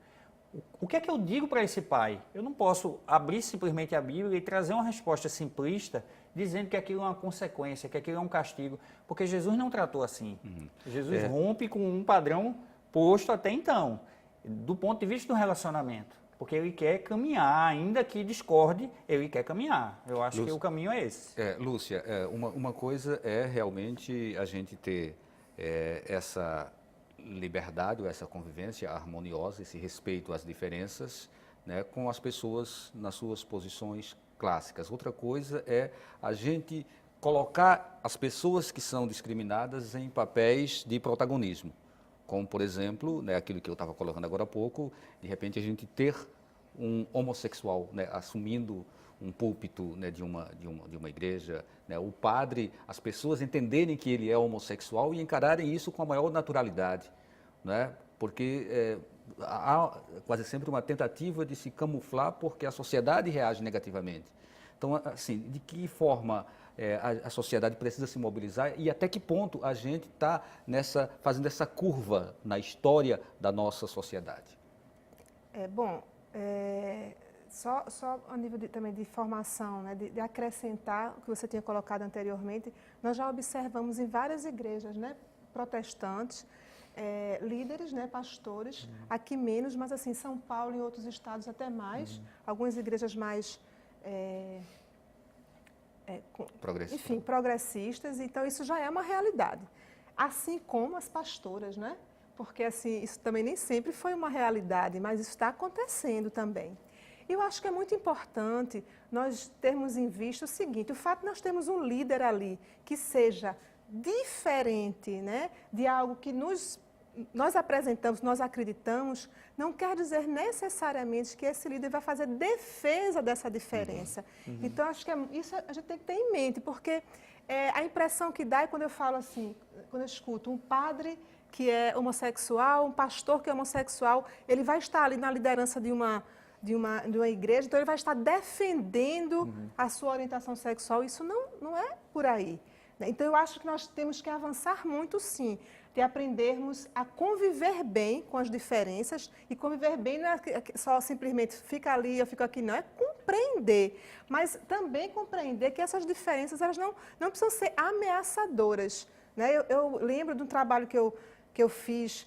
Speaker 4: O que é que eu digo para esse pai? Eu não posso abrir simplesmente a Bíblia e trazer uma resposta simplista, dizendo que aquilo é uma consequência, que aquilo é um castigo, porque Jesus não tratou assim. Jesus rompe com um padrão posto até então, do ponto de vista do relacionamento. Porque ele quer caminhar, ainda que discorde, ele quer caminhar. Eu acho
Speaker 1: Lúcia,
Speaker 4: que o caminho é esse.
Speaker 1: Lúcia, uma coisa é realmente a gente ter essa liberdade ou essa convivência harmoniosa, esse respeito às diferenças, né, com as pessoas nas suas posições clássicas. Outra coisa é a gente colocar as pessoas que são discriminadas em papéis de protagonismo, como, por exemplo, né, aquilo que eu estava colocando agora há pouco, de repente a gente ter um homossexual, né, assumindo um púlpito, né, de uma igreja, né, o padre, as pessoas entenderem que ele é homossexual e encararem isso com a maior naturalidade, né, porque há quase sempre uma tentativa de se camuflar porque a sociedade reage negativamente. Então, assim, de que forma a sociedade precisa se mobilizar e até que ponto a gente está fazendo essa curva na história da nossa sociedade?
Speaker 2: Só a nível também de formação, né, de acrescentar o que você tinha colocado anteriormente, nós já observamos em várias igrejas, né, protestantes, líderes, né, pastores, aqui menos, mas assim, São Paulo e outros estados até mais, algumas igrejas mais progressistas, então isso já é uma realidade. Assim como as pastoras, né? Porque assim, isso também nem sempre foi uma realidade, mas isso está acontecendo também. E eu acho que é muito importante nós termos em vista o seguinte, o fato de nós termos um líder ali que seja diferente, né, de algo que nós apresentamos, nós acreditamos, não quer dizer necessariamente que esse líder vai fazer defesa dessa diferença. Então, acho que isso a gente tem que ter em mente, porque a impressão que dá é quando eu falo assim, quando eu escuto um padre que é homossexual, um pastor que é homossexual, ele vai estar ali na liderança de uma igreja, então ele vai estar defendendo a sua orientação sexual. Isso não é por aí. Então, eu acho que nós temos que avançar muito, sim, de aprendermos a conviver bem com as diferenças, e conviver bem não é só simplesmente fica ali, eu fico aqui, não, é compreender, mas também compreender que essas diferenças elas não precisam ser ameaçadoras, né? Eu lembro de um trabalho que eu fiz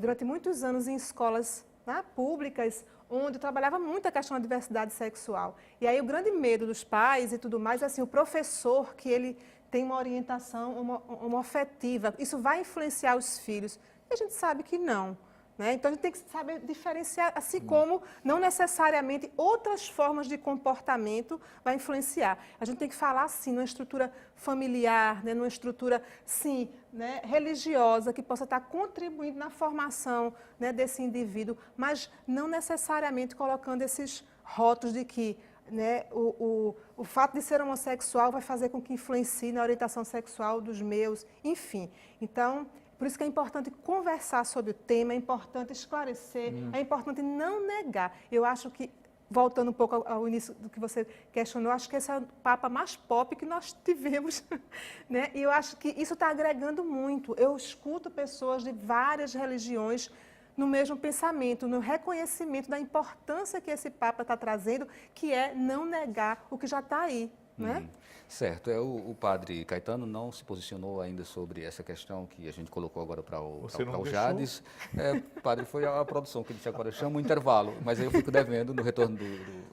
Speaker 2: durante muitos anos em escolas, né, públicas, onde eu trabalhava muito a questão da diversidade sexual. E aí o grande medo dos pais e tudo mais, assim, o professor que ele tem uma orientação homoafetiva, isso vai influenciar os filhos? E a gente sabe que não, né? Então a gente tem que saber diferenciar, assim como não necessariamente outras formas de comportamento vai influenciar. A gente tem que falar, assim, numa estrutura familiar, né, numa estrutura, sim, né, religiosa, que possa estar contribuindo na formação, né, desse indivíduo, mas não necessariamente colocando esses rótulos de que, né, o fato de ser homossexual vai fazer com que influencie na orientação sexual dos meus, enfim. Então, por isso que é importante conversar sobre o tema, é importante esclarecer, é importante não negar. Eu acho que, voltando um pouco ao início do que você questionou, acho que esse é o Papa mais pop que nós tivemos, né? E eu acho que isso está agregando muito. Eu escuto pessoas de várias religiões no mesmo pensamento, no reconhecimento da importância que esse Papa está trazendo, que é não negar o que já está aí, né?
Speaker 1: Certo. O padre Caetano não se posicionou ainda sobre essa questão que a gente colocou agora para o Jades. Padre, foi a produção que disse agora, chama o intervalo, mas aí eu fico devendo no retorno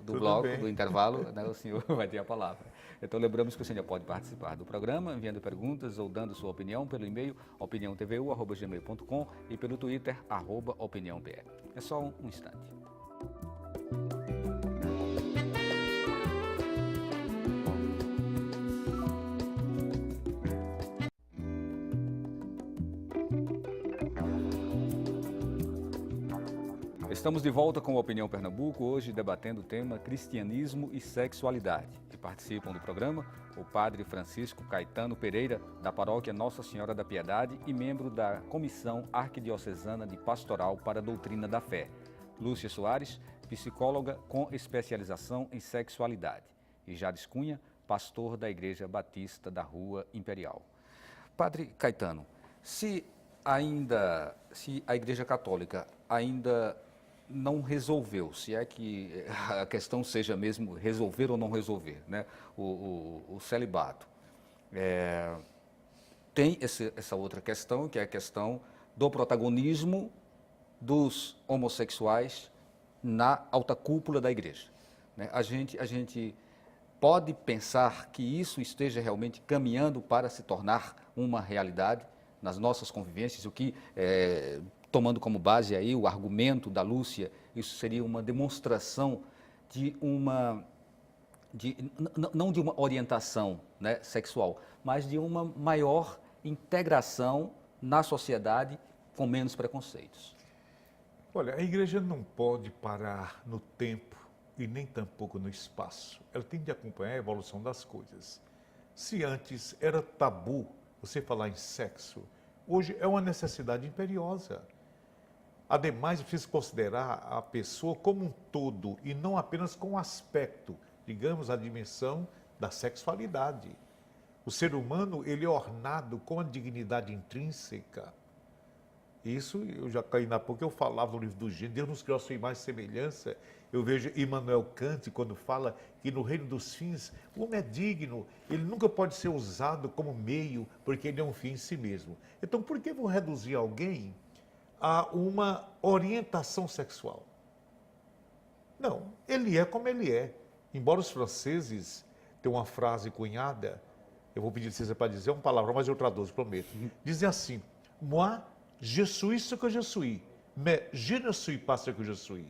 Speaker 1: do bloco, do intervalo, né, o senhor vai ter a palavra. Então lembramos que o senhor pode participar do programa enviando perguntas ou dando sua opinião pelo e-mail opiniãotvu@gmail.com e pelo Twitter @opiniãobr. É só um instante. Estamos de volta com a Opinião Pernambuco, hoje debatendo o tema cristianismo e sexualidade. E participam do programa o padre Francisco Caetano Pereira, da paróquia Nossa Senhora da Piedade e membro da Comissão Arquidiocesana de Pastoral para a Doutrina da Fé. Lúcia Soares, psicóloga com especialização em sexualidade. E Jades Cunha, pastor da Igreja Batista da Rua Imperial. Padre Caetano, se a Igreja Católica ainda não resolveu, se é que a questão seja mesmo resolver ou não resolver, né, o celibato. Tem essa outra questão, que é a questão do protagonismo dos homossexuais na alta cúpula da igreja, né? A gente pode pensar que isso esteja realmente caminhando para se tornar uma realidade nas nossas convivências, o que tomando como base aí o argumento da Lúcia, isso seria uma demonstração de não de uma orientação, né, sexual, mas de uma maior integração na sociedade com menos preconceitos.
Speaker 3: Olha, a igreja não pode parar no tempo e nem tampouco no espaço. Ela tem de acompanhar a evolução das coisas. Se antes era tabu você falar em sexo, hoje é uma necessidade imperiosa. Ademais, é preciso considerar a pessoa como um todo e não apenas com um aspecto, digamos, a dimensão da sexualidade. O ser humano, ele é ornado com a dignidade intrínseca. Isso, eu já caí na pouco, eu falava no livro do Gênesis, Deus nos criou a sua imagem e semelhança. Eu vejo Immanuel Kant, quando fala que no reino dos fins, o homem é digno, ele nunca pode ser usado como meio, porque ele é um fim em si mesmo. Então, por que vou reduzir alguém a uma orientação sexual? Não, ele é como ele é. Embora os franceses tenham uma frase cunhada, eu vou pedir licença para dizer uma palavra, mas eu traduzo, prometo. Dizem assim, moi, je suis ce que je suis, mais je ne suis pas ce que je suis.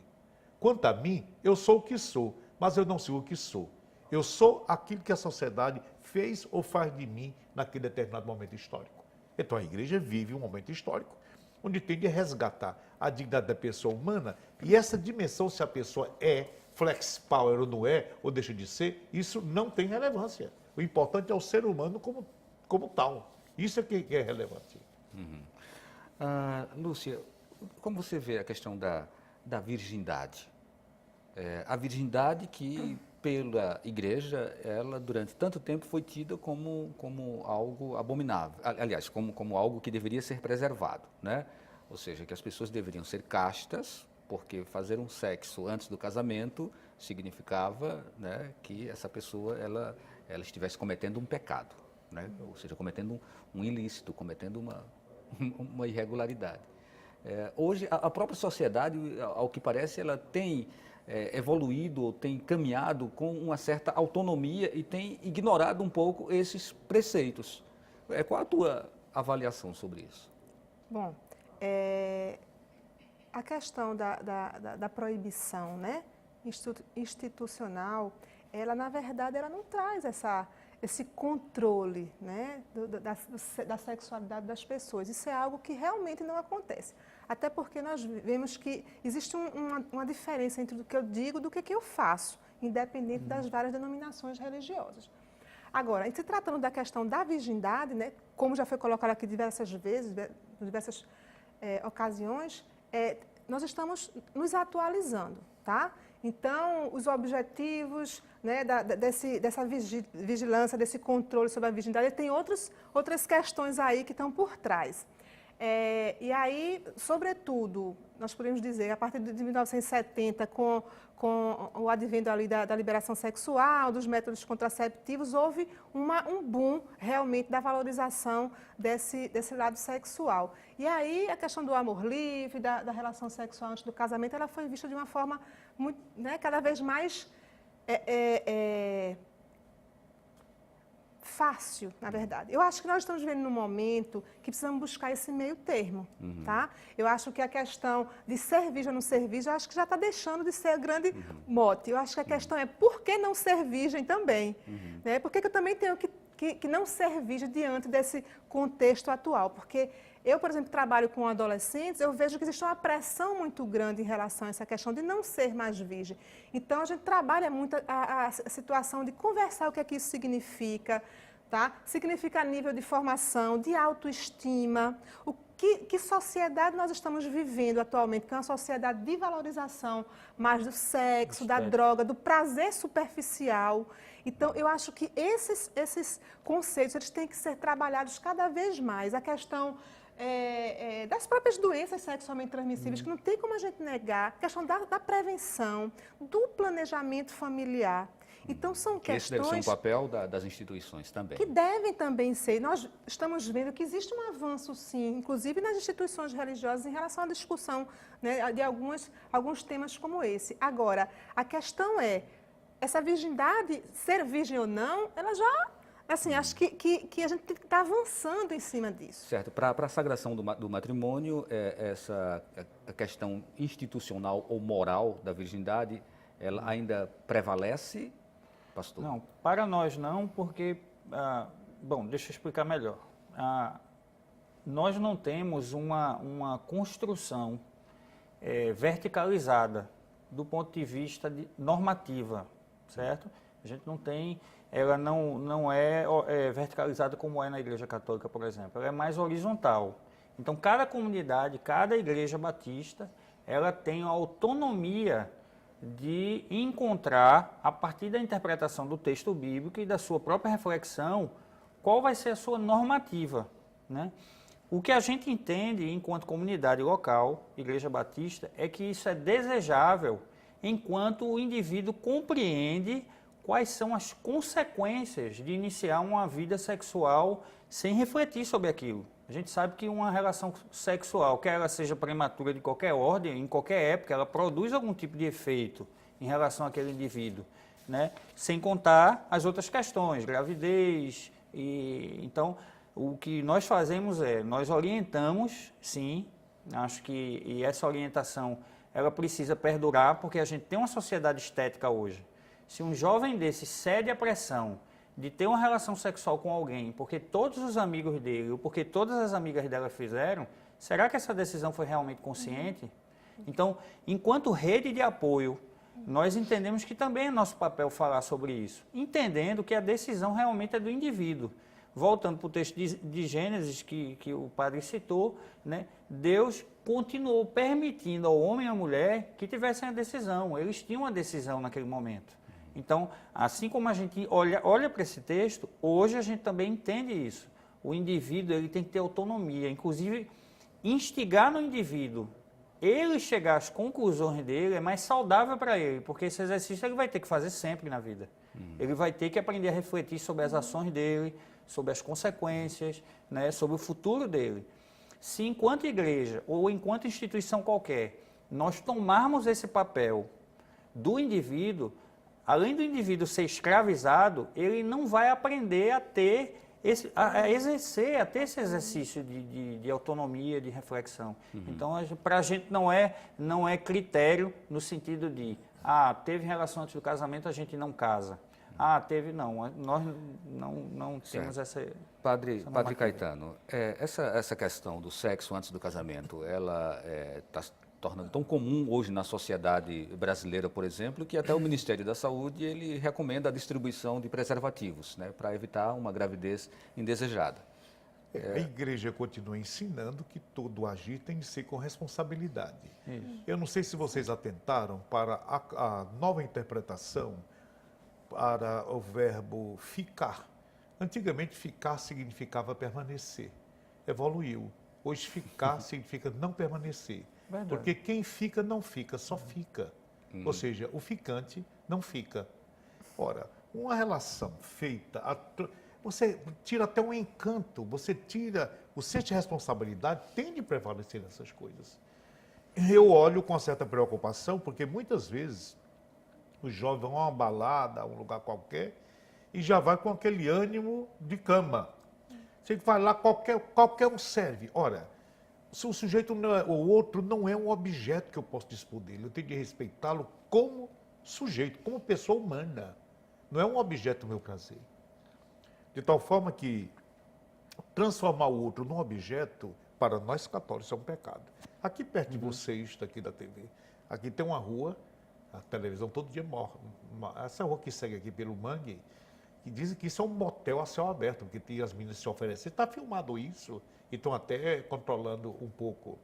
Speaker 3: Quanto a mim, eu sou o que sou, mas eu não sou o que sou. Eu sou aquilo que a sociedade fez ou faz de mim naquele determinado momento histórico. Então a igreja vive um momento histórico, onde tem de resgatar a dignidade da pessoa humana, e essa dimensão, se a pessoa é flex power ou não é, ou deixa de ser, isso não tem relevância. O importante é o ser humano como tal. Isso é que é relevante.
Speaker 1: Lúcia, como você vê a questão da virgindade? A virgindade que, pela igreja, ela durante tanto tempo foi tida como algo abominável. Aliás, como algo que deveria ser preservado, né? Ou seja, que as pessoas deveriam ser castas, porque fazer um sexo antes do casamento significava, né, que essa pessoa ela estivesse cometendo um pecado, né? Ou seja, cometendo um ilícito, cometendo uma irregularidade. Hoje, a própria sociedade, ao que parece, ela tem evoluído, tem caminhado com uma certa autonomia e tem ignorado um pouco esses preceitos. Qual a tua avaliação sobre isso?
Speaker 2: Bom, a questão da proibição, né, institucional, ela, na verdade, ela não traz esse controle, né, da sexualidade das pessoas. Isso é algo que realmente não acontece. Até porque nós vemos que existe uma diferença entre o que eu digo e do que eu faço, independente das várias denominações religiosas. Agora, em se tratando da questão da virgindade, né, como já foi colocado aqui diversas vezes, em diversas ocasiões, nós estamos nos atualizando, tá? Então, os objetivos, né, dessa vigilância, desse controle sobre a virgindade, tem outras questões aí que estão por trás. E aí, sobretudo, nós podemos dizer, a partir de 1970, com o advento ali da liberação sexual, dos métodos contraceptivos, houve um boom realmente da valorização desse lado sexual. E aí a questão do amor livre, da relação sexual antes do casamento, ela foi vista de uma forma muito, né, cada vez mais fácil, na verdade. Eu acho que nós estamos vivendo num momento que precisamos buscar esse meio termo, tá? Eu acho que a questão de ser virgem ou não ser virgem, eu acho que já está deixando de ser grande mote. Eu acho que a questão é por que não ser virgem também? Né? Por que eu também tenho que não ser virgem diante desse contexto atual? Porque eu, por exemplo, trabalho com adolescentes, eu vejo que existe uma pressão muito grande em relação a essa questão de não ser mais virgem. Então, a gente trabalha muito a situação de conversar o que é que isso significa, tá? Significa nível de formação, de autoestima, que sociedade nós estamos vivendo atualmente, que é uma sociedade de valorização mais do sexo, da droga, do prazer superficial. Então, eu acho que esses conceitos eles têm que ser trabalhados cada vez mais. A questão das próprias doenças sexualmente transmissíveis, que não tem como a gente negar, a questão da prevenção, do planejamento familiar. Então, são questões... Esse deve ser um papel das instituições também. Que devem também ser. Nós estamos vendo que existe um avanço, sim, inclusive nas instituições religiosas, em relação à discussão, né, de alguns temas como esse. Agora, a questão essa virgindade, ser virgem ou não, ela Assim, acho que a gente tem que estar avançando em cima disso.
Speaker 1: Certo. Para a sagração do matrimônio, a questão institucional ou moral da virgindade, ela ainda prevalece, pastor?
Speaker 4: Não, para nós não, porque, bom, deixa eu explicar melhor. Nós não temos uma construção verticalizada do ponto de vista normativa, certo? A gente não tem, ela não é verticalizada como é na Igreja Católica, por exemplo. Ela é mais horizontal. Então, cada comunidade, cada igreja batista, ela tem a autonomia de encontrar, a partir da interpretação do texto bíblico e da sua própria reflexão, qual vai ser a sua normativa, né? O que a gente entende enquanto comunidade local, Igreja Batista, é que isso é desejável enquanto o indivíduo compreende quais são as consequências de iniciar uma vida sexual sem refletir sobre aquilo. A gente sabe que uma relação sexual, quer ela seja prematura de qualquer ordem, em qualquer época, ela produz algum tipo de efeito em relação àquele indivíduo, né? Sem contar as outras questões, gravidez. Então, o que nós fazemos nós orientamos, sim, acho que essa orientação ela precisa perdurar, porque a gente tem uma sociedade estética hoje. Se um jovem desse cede à pressão de ter uma relação sexual com alguém, porque todos os amigos dele, ou porque todas as amigas dela fizeram, será que essa decisão foi realmente consciente? Então, enquanto rede de apoio, nós entendemos que também é nosso papel falar sobre isso, entendendo que a decisão realmente é do indivíduo. Voltando para o texto de Gênesis que o padre citou, né, Deus continuou permitindo ao homem e à mulher que tivessem a decisão. Eles tinham a decisão naquele momento. Então, assim como a gente olha para esse texto, hoje a gente também entende isso. O indivíduo ele tem que ter autonomia, inclusive instigar no indivíduo. Ele chegar às conclusões dele é mais saudável para ele, porque esse exercício ele vai ter que fazer sempre na vida. Ele vai ter que aprender a refletir sobre as ações dele, sobre as consequências, né, sobre o futuro dele. Se enquanto igreja ou enquanto instituição qualquer, nós tomarmos esse papel do indivíduo, além do indivíduo ser escravizado, ele não vai aprender a ter a ter esse exercício de autonomia, de reflexão. Então, para a gente não é critério no sentido de, teve relação antes do casamento, a gente não casa. Nós não temos essa...
Speaker 1: Padre Caetano, essa questão do sexo antes do casamento, ela está se tornando tão comum hoje na sociedade brasileira, por exemplo, que até o Ministério da Saúde ele recomenda a distribuição de preservativos, né, para evitar uma gravidez indesejada.
Speaker 3: A igreja continua ensinando que todo agir tem de ser com responsabilidade.
Speaker 4: Isso.
Speaker 3: Eu não sei se vocês atentaram para a nova interpretação para o verbo ficar. Antigamente, ficar significava permanecer. Evoluiu. Hoje, ficar significa não permanecer.
Speaker 4: Verdade.
Speaker 3: Porque quem fica, não fica, só fica. Ou seja, o ficante não fica. Ora, uma relação feita... Você tira até um encanto, você tira... O senso de responsabilidade tem de prevalecer nessas coisas. Eu olho com certa preocupação, porque muitas vezes os jovens vão a uma balada, a um lugar qualquer, e já vai com aquele ânimo de cama. Você vai lá, qualquer um serve. Ora, se o sujeito, o outro não é um objeto que eu posso dispor dele, eu tenho de respeitá-lo como sujeito, como pessoa humana. Não é um objeto do meu prazer. De tal forma que transformar o outro num objeto, para nós católicos, é um pecado. Aqui perto de vocês, daqui da TV, aqui tem uma rua, a televisão todo dia morre. Essa rua que segue aqui pelo Mangue, que dizem que isso é um motel a céu aberto, porque tem as meninas se oferecem. Está filmado isso, e estão até controlando um pouco.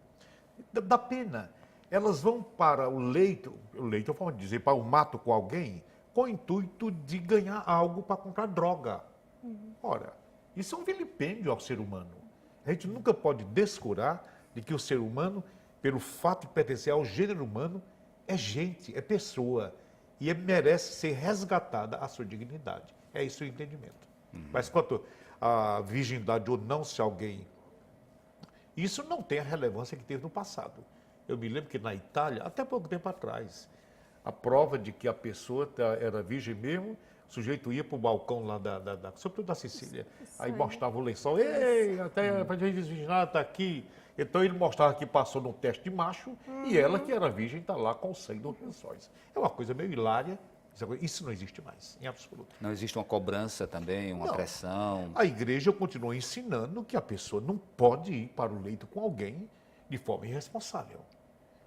Speaker 3: Dá pena. Elas vão para o leito é forma de dizer, para o mato com alguém, com o intuito de ganhar algo para comprar droga. Ora, isso é um vilipêndio ao ser humano. A gente nunca pode descurar de que o ser humano, pelo fato de pertencer ao gênero humano, é gente, é pessoa, e merece ser resgatada a sua dignidade. É isso o entendimento. Mas quanto à virgindade ou não, se alguém... Isso não tem a relevância que teve no passado. Eu me lembro que na Itália, até pouco tempo atrás, a prova de que a pessoa era virgem mesmo, O sujeito ia para o balcão lá sobretudo da Sicília, aí
Speaker 2: Sim.
Speaker 3: mostrava o lençol, ei, até para gente vigiar, está aqui. Então ele mostrava que passou no teste de macho e ela, que era virgem, está lá com o sangue dos lençóis. É uma coisa meio hilária, isso não existe mais, em absoluto.
Speaker 1: Não existe uma cobrança também, uma
Speaker 3: Não.
Speaker 1: pressão?
Speaker 3: A igreja continua ensinando que a pessoa não pode ir para o leito com alguém de forma irresponsável.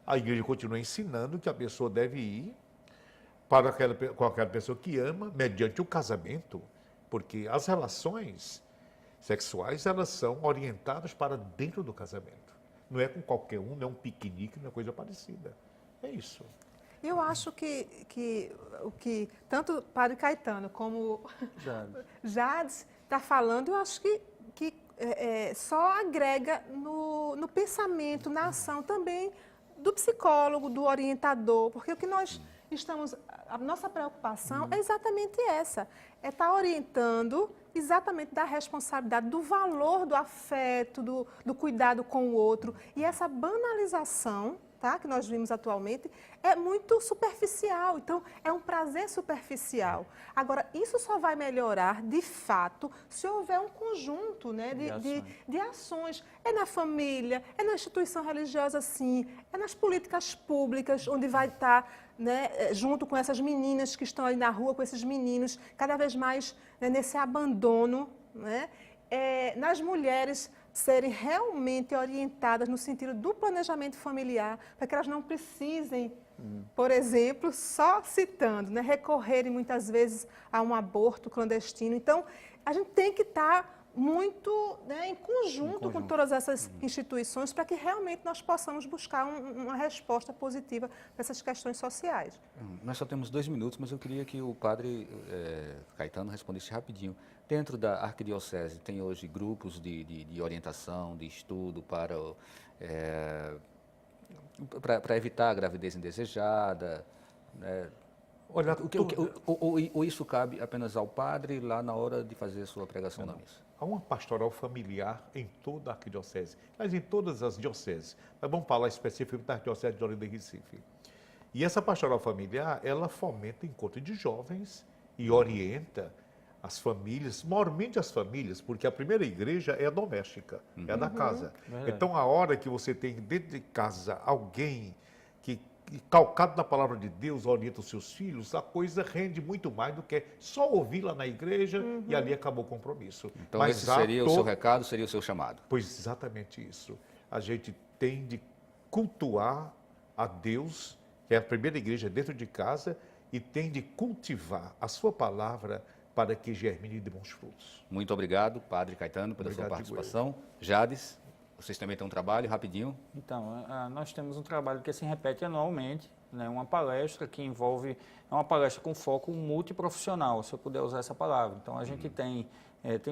Speaker 3: A igreja continua ensinando que a pessoa deve ir com aquela pessoa que ama, mediante o casamento, porque as relações sexuais, elas são orientadas para dentro do casamento. Não é com qualquer um, não é um piquenique, não é coisa parecida. É isso.
Speaker 2: Eu acho que o que tanto o Padre Caetano como Jades está falando, eu acho que só agrega no pensamento, na ação também do psicólogo, do orientador, porque o que nós estamos, a nossa preocupação é exatamente essa, é estar orientando exatamente da responsabilidade, do valor do afeto, do cuidado com o outro. E essa banalização, tá, que nós vimos atualmente, é muito superficial. Então, é um prazer superficial. Agora, isso só vai melhorar, de fato, se houver um conjunto, né, de ações. É na família, é na instituição religiosa, sim, é nas políticas públicas, onde vai estar, né, junto com essas meninas que estão aí na rua, com esses meninos, cada vez mais, né, nesse abandono, né, nas mulheres serem realmente orientadas no sentido do planejamento familiar, para que elas não precisem, por exemplo, só citando, né, recorrerem muitas vezes a um aborto clandestino. Então, a gente tem que estar muito, né, em conjunto com todas essas instituições para que realmente nós possamos buscar uma resposta positiva para essas questões sociais.
Speaker 1: Nós só temos 2 minutos, mas eu queria que o padre Caetano respondesse rapidinho. Dentro da arquidiocese, tem hoje grupos de orientação, de estudo para evitar a gravidez indesejada, né?
Speaker 3: Olha,
Speaker 1: Ou isso cabe apenas ao padre lá na hora de fazer a sua pregação na missa?
Speaker 3: há uma pastoral familiar em toda a arquidiocese, mas em todas as dioceses. Mas vamos falar especificamente da arquidiocese de Olinda e Recife. E essa pastoral familiar, ela fomenta encontro de jovens e orienta as famílias, maiormente as famílias, porque a primeira igreja é a doméstica, é a da casa.
Speaker 4: Verdade.
Speaker 3: Então, a hora que você tem dentro de casa alguém que calcado na palavra de Deus, orienta os seus filhos, a coisa rende muito mais do que só ouvir lá na igreja e ali acabou o compromisso.
Speaker 1: Então,
Speaker 3: Mas
Speaker 1: esse seria o seu recado, seria o seu chamado?
Speaker 3: Pois exatamente isso. A gente tem de cultuar a Deus, que é a primeira igreja dentro de casa, e tem de cultivar a sua palavra para que germine e dê bons frutos.
Speaker 1: Muito obrigado, Padre Caetano, pela sua
Speaker 3: Obrigado,
Speaker 1: participação. Jades, vocês também têm um trabalho, rapidinho.
Speaker 4: Então, nós temos um trabalho que se repete anualmente, né, uma palestra que envolve, é uma palestra com foco multiprofissional, se eu puder usar essa palavra. Então, a gente tem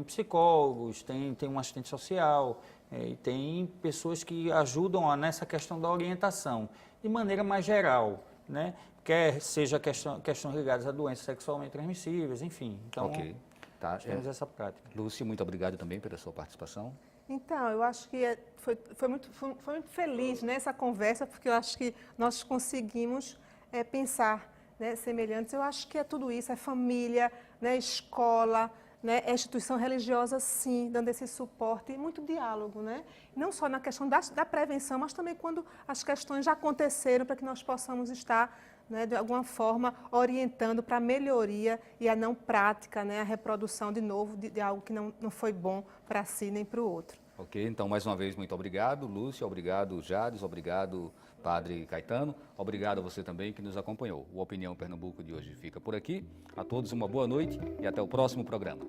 Speaker 4: psicólogos, tem um assistente social, e tem pessoas que ajudam nessa questão da orientação, de maneira mais geral, né? Quer seja questões ligadas a doenças sexualmente transmissíveis, enfim. Então,
Speaker 1: Ok. Tá.
Speaker 4: temos essa prática.
Speaker 1: Lúcia, muito obrigado também pela sua participação.
Speaker 2: Então, eu acho que foi muito feliz, né, essa conversa, porque eu acho que nós conseguimos pensar, né, semelhantes. Eu acho que é tudo isso, é família, né, escola, né, é instituição religiosa, sim, dando esse suporte e muito diálogo, né? Não só na questão da prevenção, mas também quando as questões já aconteceram, para que nós possamos estar, né, de alguma forma, orientando para a melhoria e a não prática, né, a reprodução de novo de algo que não foi bom para si nem para o outro.
Speaker 1: Ok, então mais uma vez muito obrigado, Lúcia, obrigado, Jades, obrigado, Padre Caetano, obrigado a você também que nos acompanhou. O Opinião Pernambuco de hoje fica por aqui. A todos uma boa noite e até o próximo programa.